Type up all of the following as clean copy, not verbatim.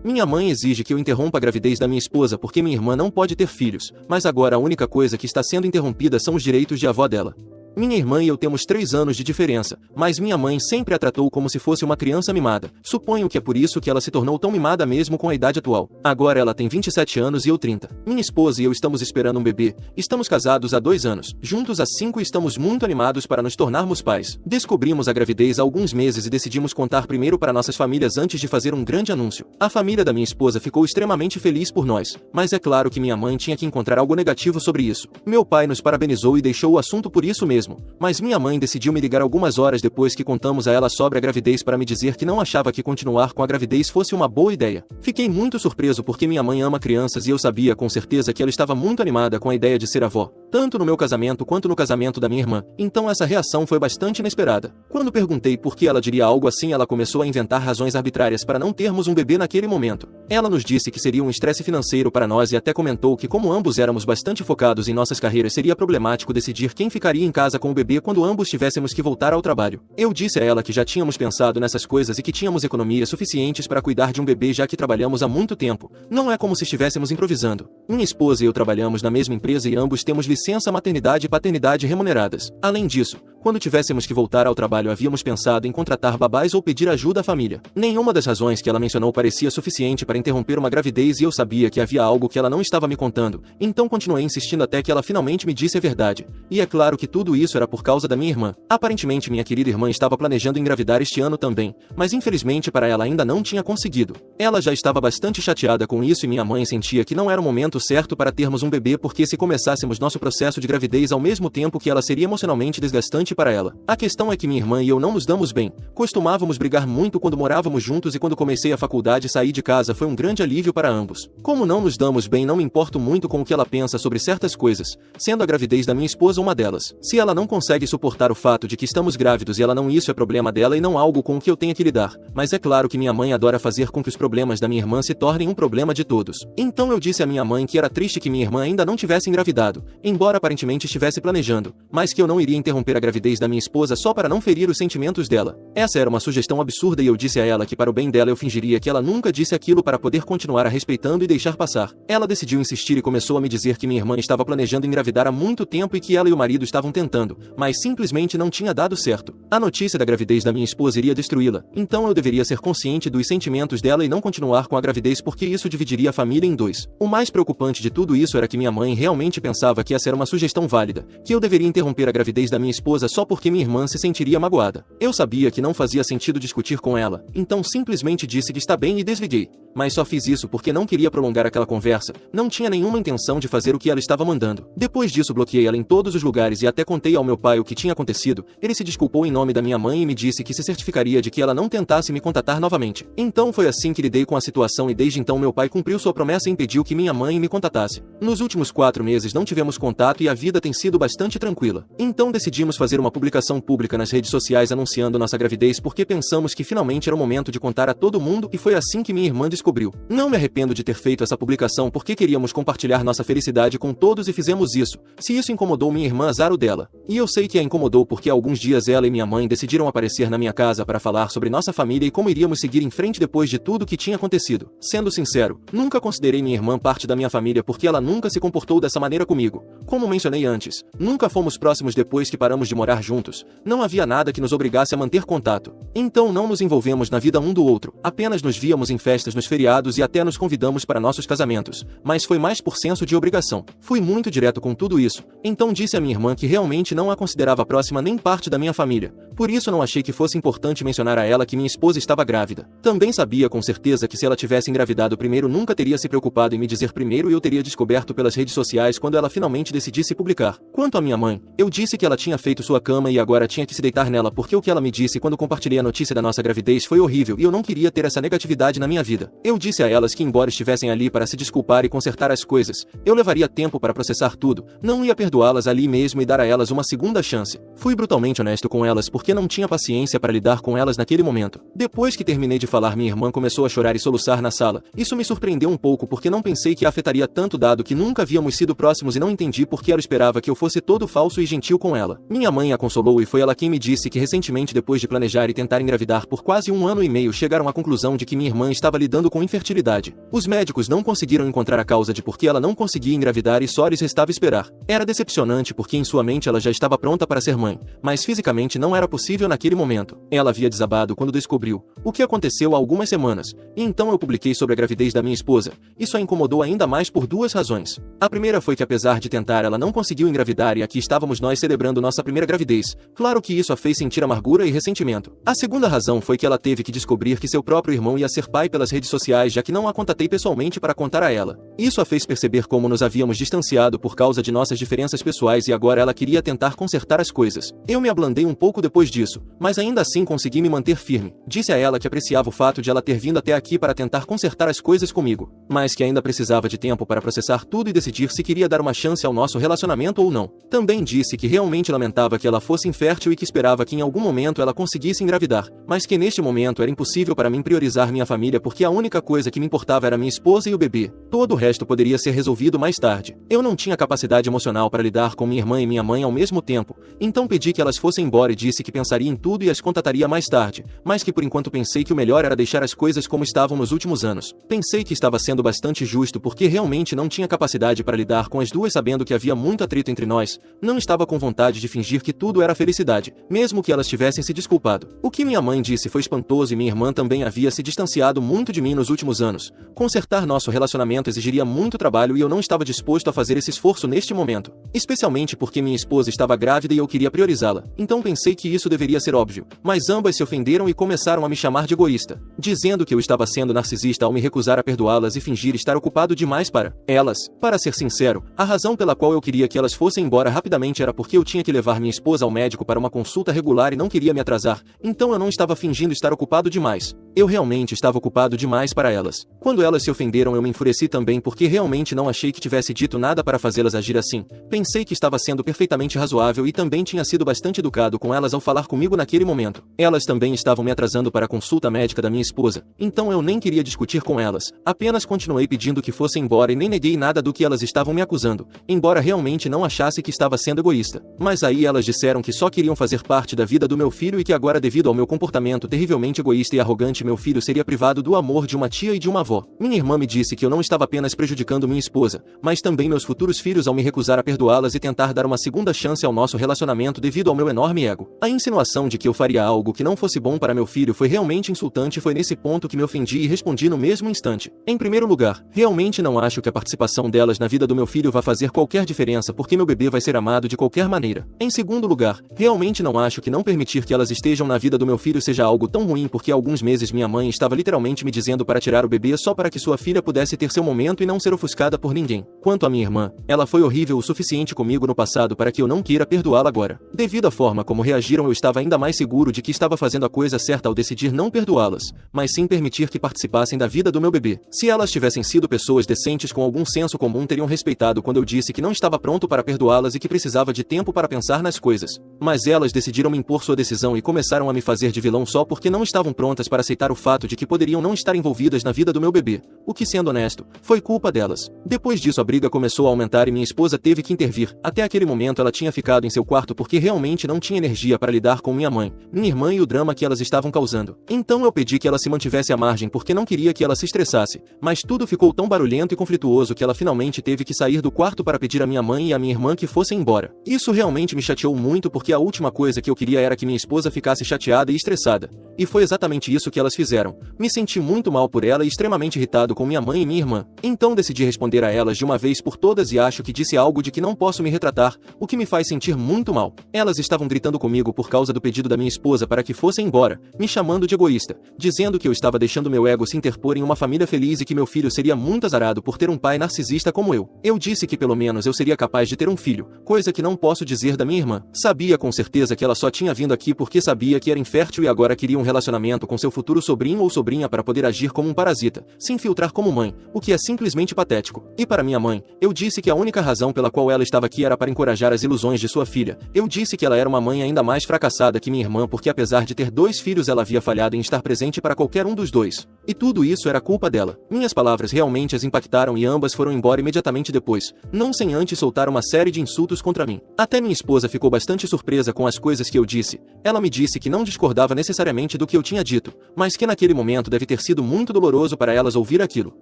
Minha mãe exige que eu interrompa a gravidez da minha esposa porque minha irmã não pode ter filhos, mas agora a única coisa que está sendo interrompida são os direitos de avó dela. Minha irmã e eu temos 3 anos de diferença, mas minha mãe sempre a tratou como se fosse uma criança mimada. Suponho que é por isso que ela se tornou tão mimada mesmo com a idade atual. Agora ela tem 27 anos e eu 30. Minha esposa e eu estamos esperando um bebê. Estamos casados há 2 anos, juntos há 5 e estamos muito animados para nos tornarmos pais. Descobrimos a gravidez há alguns meses e decidimos contar primeiro para nossas famílias antes de fazer um grande anúncio. A família da minha esposa ficou extremamente feliz por nós, mas é claro que minha mãe tinha que encontrar algo negativo sobre isso. Meu pai nos parabenizou e deixou o assunto por isso mesmo. Mas minha mãe decidiu me ligar algumas horas depois que contamos a ela sobre a gravidez para me dizer que não achava que continuar com a gravidez fosse uma boa ideia. Fiquei muito surpreso porque minha mãe ama crianças e eu sabia com certeza que ela estava muito animada com a ideia de ser avó, tanto no meu casamento quanto no casamento da minha irmã, então essa reação foi bastante inesperada. Quando perguntei por que ela diria algo assim, ela começou a inventar razões arbitrárias para não termos um bebê naquele momento. Ela nos disse que seria um estresse financeiro para nós e até comentou que como ambos éramos bastante focados em nossas carreiras seria problemático decidir quem ficaria em casa com o bebê quando ambos tivéssemos que voltar ao trabalho. Eu disse a ela que já tínhamos pensado nessas coisas e que tínhamos economias suficientes para cuidar de um bebê já que trabalhamos há muito tempo. Não é como se estivéssemos improvisando. Minha esposa e eu trabalhamos na mesma empresa e ambos temos licença maternidade e paternidade remuneradas. Além disso, quando tivéssemos que voltar ao trabalho havíamos pensado em contratar babás ou pedir ajuda à família. Nenhuma das razões que ela mencionou parecia suficiente para interromper uma gravidez e eu sabia que havia algo que ela não estava me contando, então continuei insistindo até que ela finalmente me disse a verdade. E é claro que tudo isso era por causa da minha irmã. Aparentemente minha querida irmã estava planejando engravidar este ano também, mas infelizmente para ela ainda não tinha conseguido. Ela já estava bastante chateada com isso e minha mãe sentia que não era o momento certo para termos um bebê porque se começássemos nosso processo de gravidez ao mesmo tempo que ela seria emocionalmente desgastante para ela. A questão é que minha irmã e eu não nos damos bem. Costumávamos brigar muito quando morávamos juntos e quando comecei a faculdade sair de casa foi um grande alívio para ambos. Como não nos damos bem, não me importo muito com o que ela pensa sobre certas coisas, sendo a gravidez da minha esposa uma delas. Se ela não consegue suportar o fato de que estamos grávidos e ela não, isso é problema dela e não algo com o que eu tenha que lidar. Mas é claro que minha mãe adora fazer com que os problemas da minha irmã se tornem um problema de todos. Então eu disse à minha mãe que era triste que minha irmã ainda não tivesse engravidado, embora aparentemente estivesse planejando, mas que eu não iria interromper a gravidez da minha esposa só para não ferir os sentimentos dela. Essa era uma sugestão absurda e eu disse a ela que para o bem dela eu fingiria que ela nunca disse aquilo para poder continuar a respeitando e deixar passar. Ela decidiu insistir e começou a me dizer que minha irmã estava planejando engravidar há muito tempo e que ela e o marido estavam tentando, mas simplesmente não tinha dado certo. A notícia da gravidez da minha esposa iria destruí-la, então eu deveria ser consciente dos sentimentos dela e não continuar com a gravidez porque isso dividiria a família em 2. O mais preocupante de tudo isso era que minha mãe realmente pensava que essa era uma sugestão válida, que eu deveria interromper a gravidez da minha esposa só porque minha irmã se sentiria magoada. Eu sabia que não fazia sentido discutir com ela, então simplesmente disse que está bem e desliguei. Mas só fiz isso porque não queria prolongar aquela conversa, não tinha nenhuma intenção de fazer o que ela estava mandando. Depois disso bloqueei ela em todos os lugares e até contei ao meu pai o que tinha acontecido. Ele se desculpou em nome da minha mãe e me disse que se certificaria de que ela não tentasse me contatar novamente. Então foi assim que lidei com a situação e desde então meu pai cumpriu sua promessa e impediu que minha mãe me contatasse. Nos últimos 4 meses não tivemos contato e a vida tem sido bastante tranquila. Então decidimos fazer uma publicação pública nas redes sociais anunciando nossa gravidez porque pensamos que finalmente era o momento de contar a todo mundo e foi assim que minha irmã descobriu. Não me arrependo de ter feito essa publicação porque queríamos compartilhar nossa felicidade com todos e fizemos isso. Se isso incomodou minha irmã, azar o dela. E eu sei que a incomodou porque há alguns dias ela e minha mãe decidiram aparecer na minha casa para falar sobre nossa família e como iríamos seguir em frente depois de tudo que tinha acontecido. Sendo sincero, nunca considerei minha irmã parte da minha família porque ela nunca se comportou dessa maneira comigo. Como mencionei antes, nunca fomos próximos depois que paramos de morar juntos. Não havia nada que nos obrigasse a manter contato. Então não nos envolvemos na vida um do outro, apenas nos víamos em festas nos feriados e até nos convidamos para nossos casamentos, mas foi mais por senso de obrigação. Fui muito direto com tudo isso, então disse a minha irmã que realmente não a considerava próxima nem parte da minha família. Por isso não achei que fosse importante mencionar a ela que minha esposa estava grávida. Também sabia com certeza que se ela tivesse engravidado primeiro nunca teria se preocupado em me dizer primeiro e eu teria descoberto pelas redes sociais quando ela finalmente decidisse publicar. Quanto à minha mãe, eu disse que ela tinha feito sua cama e agora tinha que se deitar nela porque o que ela me disse quando compartilhei a notícia da nossa gravidez foi horrível e eu não queria ter essa negatividade na minha vida. Eu disse a elas que embora estivessem ali para se desculpar e consertar as coisas, eu levaria tempo para processar tudo, não ia perdoá-las ali mesmo e dar a elas uma segunda chance. Fui brutalmente honesto com elas porque não tinha paciência para lidar com elas naquele momento. Depois que terminei de falar, minha irmã começou a chorar e soluçar na sala. Isso me surpreendeu um pouco porque não pensei que a afetaria tanto dado que nunca havíamos sido próximos e não entendi porque ela esperava que eu fosse todo falso e gentil com ela. Minha mãe mãe a consolou e foi ela quem me disse que recentemente, depois de planejar e tentar engravidar por quase 1 ano e meio, chegaram à conclusão de que minha irmã estava lidando com infertilidade. Os médicos não conseguiram encontrar a causa de por que ela não conseguia engravidar e só lhes restava esperar. Era decepcionante porque em sua mente ela já estava pronta para ser mãe, mas fisicamente não era possível naquele momento. Ela havia desabado quando descobriu o que aconteceu há algumas semanas, e então eu publiquei sobre a gravidez da minha esposa. Isso a incomodou ainda mais por 2 razões. A primeira foi que, apesar de tentar, ela não conseguiu engravidar e aqui estávamos nós celebrando nossa primeira gravidez. Claro que isso a fez sentir amargura e ressentimento. A segunda razão foi que ela teve que descobrir que seu próprio irmão ia ser pai pelas redes sociais, já que não a contatei pessoalmente para contar a ela. Isso a fez perceber como nos havíamos distanciado por causa de nossas diferenças pessoais e agora ela queria tentar consertar as coisas. Eu me ablandei um pouco depois disso, mas ainda assim consegui me manter firme. Disse a ela que apreciava o fato de ela ter vindo até aqui para tentar consertar as coisas comigo, mas que ainda precisava de tempo para processar tudo e decidir se queria dar uma chance ao nosso relacionamento ou não. Também disse que realmente lamentava que ela fosse infértil e que esperava que em algum momento ela conseguisse engravidar, mas que neste momento era impossível para mim priorizar minha família porque a única coisa que me importava era minha esposa e o bebê. Todo o resto poderia ser resolvido mais tarde. Eu não tinha capacidade emocional para lidar com minha irmã e minha mãe ao mesmo tempo, então pedi que elas fossem embora e disse que pensaria em tudo e as contataria mais tarde, mas que por enquanto pensei que o melhor era deixar as coisas como estavam nos últimos anos. Pensei que estava sendo bastante justo porque realmente não tinha capacidade para lidar com as duas sabendo que havia muito atrito entre nós, não estava com vontade de fingir que tudo era felicidade, mesmo que elas tivessem se desculpado. O que minha mãe disse foi espantoso e minha irmã também havia se distanciado muito de mim nos últimos anos. Consertar nosso relacionamento exigiria muito trabalho e eu não estava disposto a fazer esse esforço neste momento, especialmente porque minha esposa estava grávida e eu queria priorizá-la. Então pensei que isso deveria ser óbvio, mas ambas se ofenderam e começaram a me chamar de egoísta, dizendo que eu estava sendo narcisista ao me recusar a perdoá-las e fingir estar ocupado demais para elas. Para ser sincero, a razão pela qual eu queria que elas fossem embora rapidamente era porque eu tinha que levar minha esposa ao médico para uma consulta regular e não queria me atrasar, então eu não estava fingindo estar ocupado demais. Eu realmente estava ocupado demais para elas. Quando elas se ofenderam eu me enfureci também porque realmente não achei que tivesse dito nada para fazê-las agir assim. Pensei que estava sendo perfeitamente razoável e também tinha sido bastante educado com elas ao falar comigo naquele momento. Elas também estavam me atrasando para a consulta médica da minha esposa, então eu nem queria discutir com elas. Apenas continuei pedindo que fossem embora e nem neguei nada do que elas estavam me acusando, embora realmente não achasse que estava sendo egoísta. Mas aí elas disseram que só queriam fazer parte da vida do meu filho e que agora, devido ao meu comportamento terrivelmente egoísta e arrogante, meu filho seria privado do amor de uma tia e de uma avó. Minha irmã me disse que eu não estava apenas prejudicando minha esposa, mas também meus futuros filhos ao me recusar a perdoá-las e tentar dar uma segunda chance ao nosso relacionamento devido ao meu enorme ego. A insinuação de que eu faria algo que não fosse bom para meu filho foi realmente insultante e foi nesse ponto que me ofendi e respondi no mesmo instante. Em primeiro lugar, realmente não acho que a participação delas na vida do meu filho vá fazer qualquer diferença porque meu bebê vai ser amado de qualquer maneira. Em segundo lugar, realmente não acho que não permitir que elas estejam na vida do meu filho seja algo tão ruim porque há alguns meses minha mãe estava literalmente me dizendo para tirar o bebê só para que sua filha pudesse ter seu momento e não ser ofuscada por ninguém. Quanto à minha irmã, ela foi horrível o suficiente comigo no passado para que eu não queira perdoá-la agora. Devido à forma como reagiram eu estava ainda mais seguro de que estava fazendo a coisa certa ao decidir não perdoá-las, mas sim permitir que participassem da vida do meu bebê. Se elas tivessem sido pessoas decentes com algum senso comum teriam respeitado quando eu disse que não estava pronto para perdoá-las e que precisava de tempo para pensar nas coisas. Mas elas decidiram me impor sua decisão e começaram a me fazer de vilão só porque não estavam prontas para aceitar o fato de que poderiam não estar envolvidas na vida do meu bebê, o que, sendo honesto, foi culpa delas. Depois disso a briga começou a aumentar e minha esposa teve que intervir. Até aquele momento ela tinha ficado em seu quarto porque realmente não tinha energia para lidar com minha mãe, minha irmã e o drama que elas estavam causando. Então eu pedi que ela se mantivesse à margem porque não queria que ela se estressasse, mas tudo ficou tão barulhento e conflituoso que ela finalmente teve que sair do quarto para pedir à minha mãe e à minha irmã que fossem embora. Isso realmente me chateou muito porque a última coisa que eu queria era que minha esposa ficasse chateada e estressada. E foi exatamente isso que elas fizeram. Me senti muito mal por ela e extremamente irritado com minha mãe e minha irmã. Então decidi responder a elas de uma vez por todas e acho que disse algo de que não posso me retratar, o que me faz sentir muito mal. Elas estavam gritando comigo por causa do pedido da minha esposa para que fossem embora, me chamando de egoísta, dizendo que eu estava deixando meu ego se interpor em uma família feliz e que meu filho seria muito azarado por ter um pai narcisista como eu. Eu disse que pelo menos eu seria capaz de ter um filho, coisa que não posso dizer da minha irmã. Sabia com certeza que ela só tinha vindo aqui porque sabia que era infértil e agora queria um relacionamento com seu futuro sobrinho ou sobrinha para poder agir como um parasita, se infiltrar mostrar como mãe, o que é simplesmente patético. E para minha mãe, eu disse que a única razão pela qual ela estava aqui era para encorajar as ilusões de sua filha. Eu disse que ela era uma mãe ainda mais fracassada que minha irmã porque apesar de ter 2 filhos ela havia falhado em estar presente para qualquer um dos 2. E tudo isso era culpa dela. Minhas palavras realmente as impactaram e ambas foram embora imediatamente depois, não sem antes soltar uma série de insultos contra mim. Até minha esposa ficou bastante surpresa com as coisas que eu disse. Ela me disse que não discordava necessariamente do que eu tinha dito, mas que naquele momento deve ter sido muito doloroso para elas ouvir aquilo.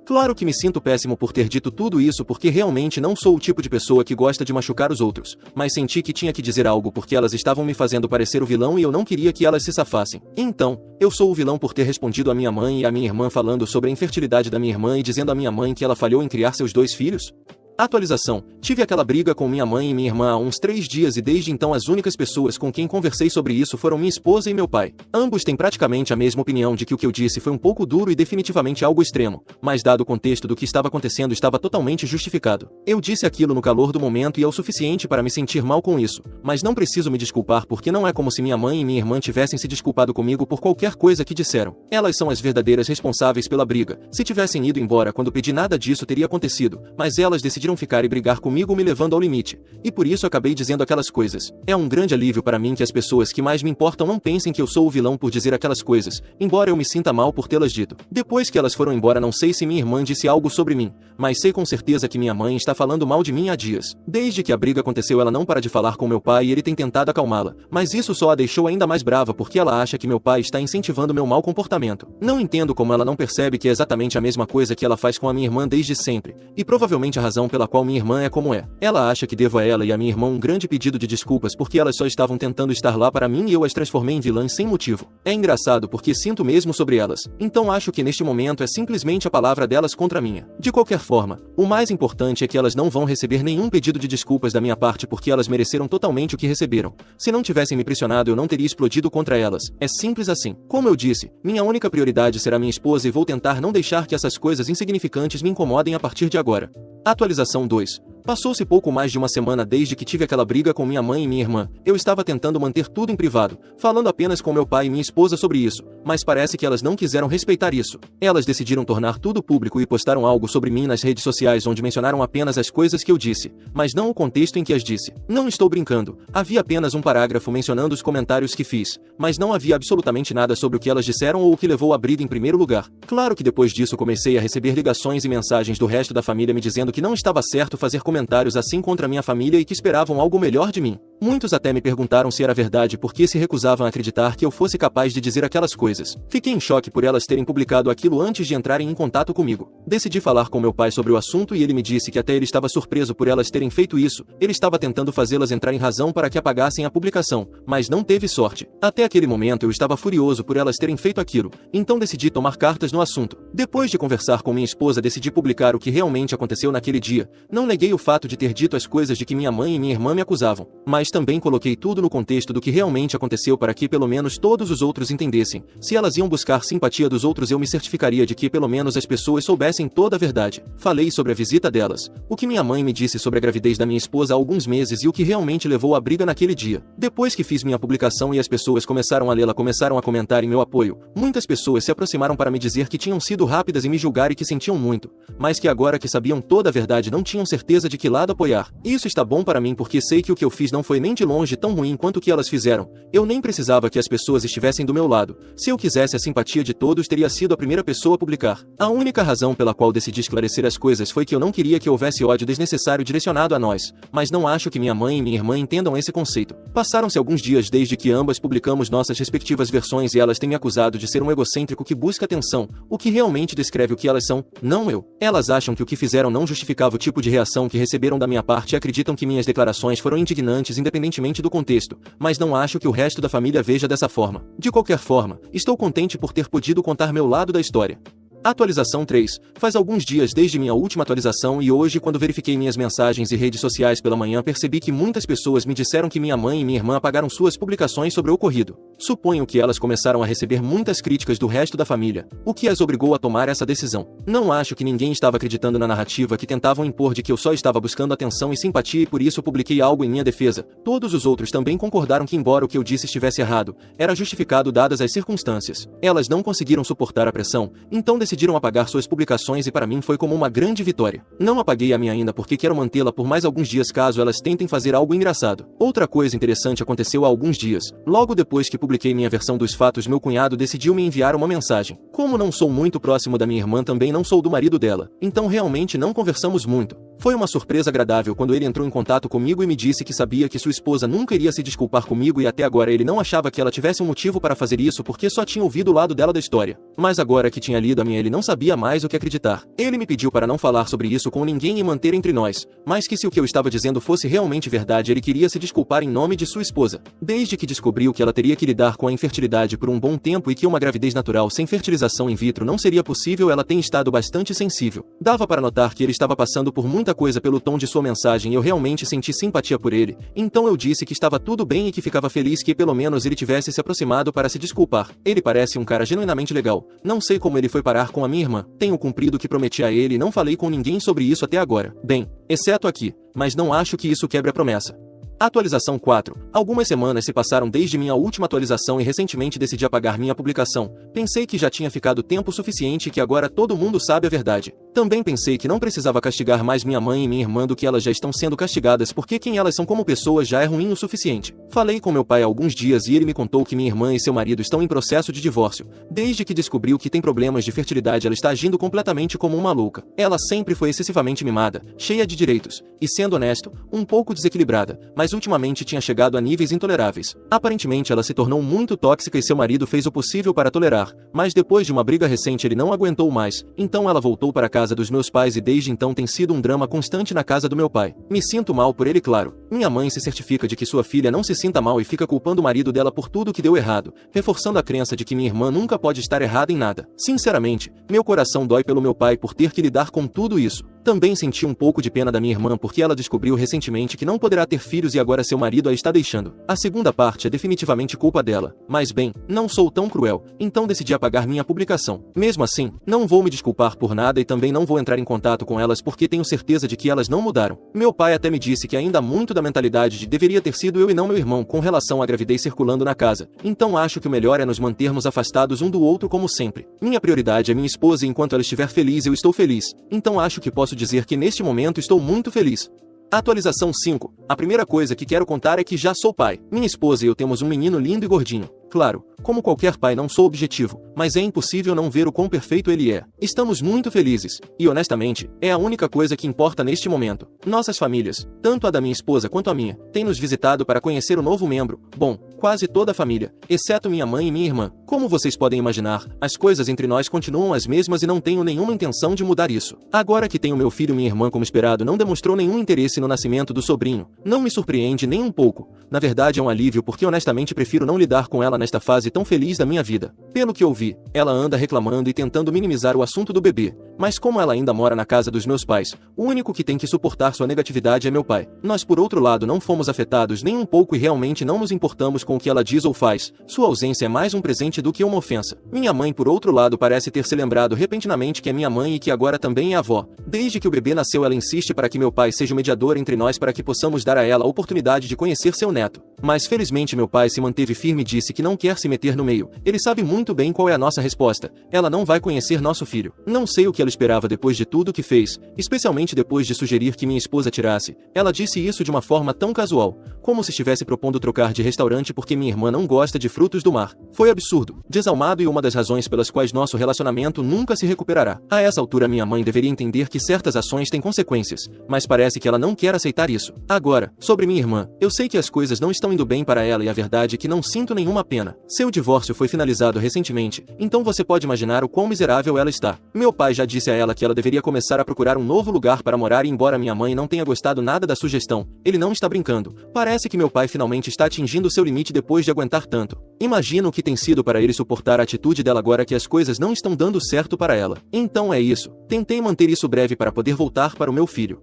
Claro que me sinto péssimo por ter dito tudo isso porque realmente não sou o tipo de pessoa que gosta de machucar os outros, mas senti que tinha que dizer algo porque elas estavam me fazendo parecer o vilão e eu não queria que elas se safassem. Então, eu sou o vilão por ter respondido à minha mãe e à minha irmã falando sobre a infertilidade da minha irmã e dizendo à minha mãe que ela falhou em criar seus 2 filhos? Atualização. Tive aquela briga com minha mãe e minha irmã há uns 3 dias e desde então as únicas pessoas com quem conversei sobre isso foram minha esposa e meu pai. Ambos têm praticamente a mesma opinião de que o que eu disse foi um pouco duro e definitivamente algo extremo, mas dado o contexto do que estava acontecendo estava totalmente justificado. Eu disse aquilo no calor do momento e é o suficiente para me sentir mal com isso, mas não preciso me desculpar porque não é como se minha mãe e minha irmã tivessem se desculpado comigo por qualquer coisa que disseram. Elas são as verdadeiras responsáveis pela briga. Se tivessem ido embora quando pedi nada disso teria acontecido, mas elas decidiram ficar e brigar comigo me levando ao limite, e por isso acabei dizendo aquelas coisas. É um grande alívio para mim que as pessoas que mais me importam não pensem que eu sou o vilão por dizer aquelas coisas, embora eu me sinta mal por tê-las dito. Depois que elas foram embora não sei se minha irmã disse algo sobre mim, mas sei com certeza que minha mãe está falando mal de mim há dias. Desde que a briga aconteceu ela não para de falar com meu pai e ele tem tentado acalmá-la, mas isso só a deixou ainda mais brava porque ela acha que meu pai está incentivando meu mau comportamento. Não entendo como ela não percebe que é exatamente a mesma coisa que ela faz com a minha irmã desde sempre, e provavelmente a razão pela qual minha irmã é como é. Ela acha que devo a ela e a minha irmã um grande pedido de desculpas porque elas só estavam tentando estar lá para mim e eu as transformei em vilãs sem motivo. É engraçado porque sinto mesmo sobre elas, então acho que neste momento é simplesmente a palavra delas contra a minha. De qualquer forma, o mais importante é que elas não vão receber nenhum pedido de desculpas da minha parte porque elas mereceram totalmente o que receberam. Se não tivessem me pressionado eu não teria explodido contra elas. É simples assim. Como eu disse, minha única prioridade será minha esposa e vou tentar não deixar que essas coisas insignificantes me incomodem a partir de agora. Atualização 2. Passou-se pouco mais de uma semana desde que tive aquela briga com minha mãe e minha irmã. Eu estava tentando manter tudo em privado, falando apenas com meu pai e minha esposa sobre isso, mas parece que elas não quiseram respeitar isso. Elas decidiram tornar tudo público e postaram algo sobre mim nas redes sociais onde mencionaram apenas as coisas que eu disse, mas não o contexto em que as disse. Não estou brincando, havia apenas um parágrafo mencionando os comentários que fiz, mas não havia absolutamente nada sobre o que elas disseram ou o que levou à briga em primeiro lugar. Claro que depois disso comecei a receber ligações e mensagens do resto da família me dizendo que não estava certo fazer comentários assim contra minha família e que esperavam algo melhor de mim. Muitos até me perguntaram se era verdade porque se recusavam a acreditar que eu fosse capaz de dizer aquelas coisas. Fiquei em choque por elas terem publicado aquilo antes de entrarem em contato comigo. Decidi falar com meu pai sobre o assunto e ele me disse que até ele estava surpreso por elas terem feito isso. Ele estava tentando fazê-las entrar em razão para que apagassem a publicação, mas não teve sorte. Até aquele momento eu estava furioso por elas terem feito aquilo, então decidi tomar cartas no assunto. Depois de conversar com minha esposa decidi publicar o que realmente aconteceu naquele dia. Não neguei o fato de ter dito as coisas de que minha mãe e minha irmã me acusavam, mas também coloquei tudo no contexto do que realmente aconteceu para que pelo menos todos os outros entendessem. Se elas iam buscar simpatia dos outros eu me certificaria de que pelo menos as pessoas soubessem toda a verdade. Falei sobre a visita delas, o que minha mãe me disse sobre a gravidez da minha esposa há alguns meses e o que realmente levou à briga naquele dia. Depois que fiz minha publicação e as pessoas começaram a lê-la começaram a comentar em meu apoio, muitas pessoas se aproximaram para me dizer que tinham sido rápidas em me julgar e que sentiam muito, mas que agora que sabiam toda a verdade não tinham certeza de que lado apoiar. Isso está bom para mim porque sei que o que eu fiz não foi nem de longe tão ruim quanto o que elas fizeram. Eu nem precisava que as pessoas estivessem do meu lado. Se eu quisesse a simpatia de todos teria sido a primeira pessoa a publicar. A única razão pela qual decidi esclarecer as coisas foi que eu não queria que houvesse ódio desnecessário direcionado a nós, mas não acho que minha mãe e minha irmã entendam esse conceito. Passaram-se alguns dias desde que ambas publicamos nossas respectivas versões e elas têm me acusado de ser um egocêntrico que busca atenção, o que realmente descreve o que elas são, não eu. Elas acham que o que fizeram não justificava o tipo de reação que receberam da minha parte e acreditam que minhas declarações foram indignantes independentemente do contexto, mas não acho que o resto da família veja dessa forma. De qualquer forma, estou contente por ter podido contar meu lado da história. Atualização 3. Faz alguns dias desde minha última atualização e hoje quando verifiquei minhas mensagens e redes sociais pela manhã percebi que muitas pessoas me disseram que minha mãe e minha irmã apagaram suas publicações sobre o ocorrido. Suponho que elas começaram a receber muitas críticas do resto da família, o que as obrigou a tomar essa decisão. Não acho que ninguém estava acreditando na narrativa que tentavam impor de que eu só estava buscando atenção e simpatia e por isso publiquei algo em minha defesa. Todos os outros também concordaram que embora o que eu disse estivesse errado, era justificado dadas as circunstâncias. Elas não conseguiram suportar a pressão, então decidiram decidiram apagar suas publicações e para mim foi como uma grande vitória. Não apaguei a minha ainda porque quero mantê-la por mais alguns dias caso elas tentem fazer algo engraçado. Outra coisa interessante aconteceu há alguns dias. Logo depois que publiquei minha versão dos fatos, meu cunhado decidiu me enviar uma mensagem. Como não sou muito próximo da minha irmã, também não sou do marido dela, então realmente não conversamos muito. Foi uma surpresa agradável quando ele entrou em contato comigo e me disse que sabia que sua esposa nunca iria se desculpar comigo e até agora ele não achava que ela tivesse um motivo para fazer isso porque só tinha ouvido o lado dela da história. Mas agora que tinha lido a minha, ele não sabia mais o que acreditar. Ele me pediu para não falar sobre isso com ninguém e manter entre nós, mas que se o que eu estava dizendo fosse realmente verdade, ele queria se desculpar em nome de sua esposa. Desde que descobriu que ela teria que lidar com a infertilidade por um bom tempo e que uma gravidez natural sem fertilização in vitro não seria possível, ela tem estado bastante sensível. Dava para notar que ele estava passando por muita coisa pelo tom de sua mensagem e eu realmente senti simpatia por ele, então eu disse que estava tudo bem e que ficava feliz que pelo menos ele tivesse se aproximado para se desculpar. Ele parece um cara genuinamente legal. Não sei como ele foi parar com a minha irmã. Tenho cumprido o que prometi a ele e não falei com ninguém sobre isso até agora. Bem, exceto aqui, mas não acho que isso quebre a promessa. Atualização 4. Algumas semanas se passaram desde minha última atualização e recentemente decidi apagar minha publicação. Pensei que já tinha ficado tempo suficiente e que agora todo mundo sabe a verdade. Também pensei que não precisava castigar mais minha mãe e minha irmã do que elas já estão sendo castigadas porque quem elas são como pessoas já é ruim o suficiente. Falei com meu pai há alguns dias e ele me contou que minha irmã e seu marido estão em processo de divórcio. Desde que descobriu que tem problemas de fertilidade, ela está agindo completamente como uma louca. Ela sempre foi excessivamente mimada, cheia de direitos, e sendo honesto, um pouco desequilibrada, mas ultimamente tinha chegado a níveis intoleráveis. Aparentemente ela se tornou muito tóxica e seu marido fez o possível para tolerar, mas depois de uma briga recente ele não aguentou mais, então ela voltou para a casa dos meus pais e desde então tem sido um drama constante na casa do meu pai. Me sinto mal por ele, claro. Minha mãe se certifica de que sua filha não se sinta mal e fica culpando o marido dela por tudo que deu errado, reforçando a crença de que minha irmã nunca pode estar errada em nada. Sinceramente, meu coração dói pelo meu pai por ter que lidar com tudo isso. Também senti um pouco de pena da minha irmã porque ela descobriu recentemente que não poderá ter filhos e agora seu marido a está deixando. A segunda parte é definitivamente culpa dela, mas bem, não sou tão cruel, então decidi apagar minha publicação. Mesmo assim, não vou me desculpar por nada e também não vou entrar em contato com elas porque tenho certeza de que elas não mudaram. Meu pai até me disse que ainda há muito da mentalidade de deveria ter sido eu e não meu irmão com relação à gravidez circulando na casa, então acho que o melhor é nos mantermos afastados um do outro como sempre. Minha prioridade é minha esposa e enquanto ela estiver feliz eu estou feliz, então acho que posso dizer que neste momento estou muito feliz. Atualização 5. A primeira coisa que quero contar é que já sou pai. Minha esposa e eu temos um menino lindo e gordinho. Claro, como qualquer pai não sou objetivo, mas é impossível não ver o quão perfeito ele é. Estamos muito felizes, e honestamente, é a única coisa que importa neste momento. Nossas famílias, tanto a da minha esposa quanto a minha, têm nos visitado para conhecer o novo membro. Bom, quase toda a família, exceto minha mãe e minha irmã. Como vocês podem imaginar, as coisas entre nós continuam as mesmas e não tenho nenhuma intenção de mudar isso. Agora que tenho meu filho, minha irmã, como esperado, não demonstrou nenhum interesse no nascimento do sobrinho. Não me surpreende nem um pouco. Na verdade é um alívio porque honestamente prefiro não lidar com ela nesta fase tão feliz da minha vida. Pelo que ouvi, ela anda reclamando e tentando minimizar o assunto do bebê. Mas como ela ainda mora na casa dos meus pais, o único que tem que suportar sua negatividade é meu pai. Nós, por outro lado, não fomos afetados nem um pouco e realmente não nos importamos com o que ela diz ou faz. Sua ausência é mais um presente do que uma ofensa. Minha mãe, por outro lado, parece ter se lembrado repentinamente que é minha mãe e que agora também é avó. Desde que o bebê nasceu, ela insiste para que meu pai seja o mediador entre nós para que possamos dar a ela a oportunidade de conhecer seu neto. Mas felizmente meu pai se manteve firme e disse que não quer se meter no meio. Ele sabe muito bem qual é a nossa resposta. Ela não vai conhecer nosso filho. Não sei o que ela esperava depois de tudo que fez, especialmente depois de sugerir que minha esposa tirasse. Ela disse isso de uma forma tão casual, como se estivesse propondo trocar de restaurante porque minha irmã não gosta de frutos do mar. Foi absurdo, desalmado e uma das razões pelas quais nosso relacionamento nunca se recuperará. A essa altura minha mãe deveria entender que certas ações têm consequências, mas parece que ela não quer aceitar isso. Agora, sobre minha irmã, eu sei que as coisas não estão indo bem para ela e a verdade é que não sinto nenhuma pena. Seu divórcio foi finalizado recentemente, então você pode imaginar o quão miserável ela está. Meu pai já disse a ela que ela deveria começar a procurar um novo lugar para morar e embora minha mãe não tenha gostado nada da sugestão, ele não está brincando. Parece que meu pai finalmente está atingindo seu limite depois de aguentar tanto. Imagino o que tem sido para ele suportar a atitude dela agora que as coisas não estão dando certo para ela. Então é isso. Tentei manter isso breve para poder voltar para o meu filho.